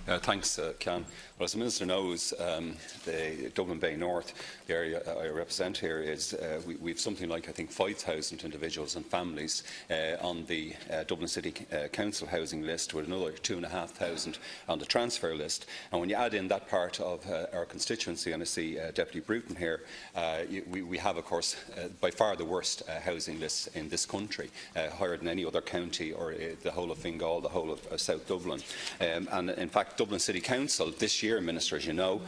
Thanks, Cian. Well, as the Minister knows, the Dublin Bay North, the area I represent here, is we have something like, I think, 5,000 individuals and families on the Dublin City Council housing list, with another 2,500 on the transfer list. And when you add in that part of our constituency, and I see Deputy Broughan here, we have, of course, by far the worst housing list in this country, higher than any other county or the whole of Fingal, the whole of South Dublin. And in fact, Dublin City Council this year, Minister, as you know,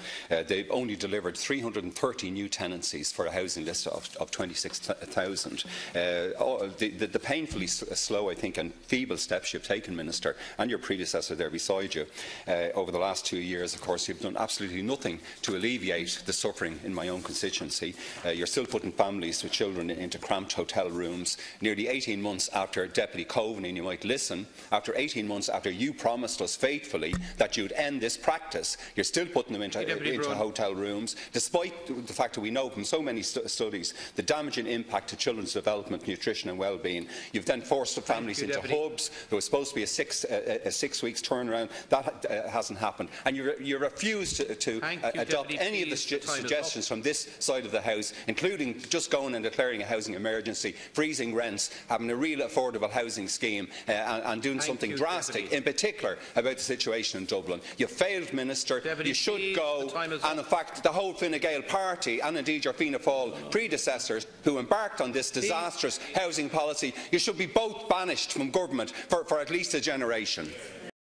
they've only delivered 330 new tenancies for a housing list of 26,000. The painfully slow, I think, and feeble steps you've taken, Minister, and your predecessor there beside you, over the last 2 years, of course, you've done absolutely nothing to alleviate the suffering in my own constituency. You're still putting families with children into cramped hotel rooms, nearly 18 months after Deputy Coveney, and you might listen, after 18 months after you promised us faithfully that you would end this practice. You're still putting them into hotel rooms, despite the fact that we know from so many studies the damaging impact to children's development, nutrition and well-being. You've then forced the families into hubs. There was supposed to be a 6 weeks turnaround. That hasn't happened. And you refuse to adopt any of the suggestions from this side of the House, including just going and declaring a housing emergency, freezing rents, having a real affordable housing scheme and doing something drastic, in particular about the situation in Dublin. You failed, Minister. You should go. And in fact, the whole Fine Gael party, and indeed your Fianna Fáil predecessors who embarked on this disastrous housing policy, you should be both banished from government for at least a generation.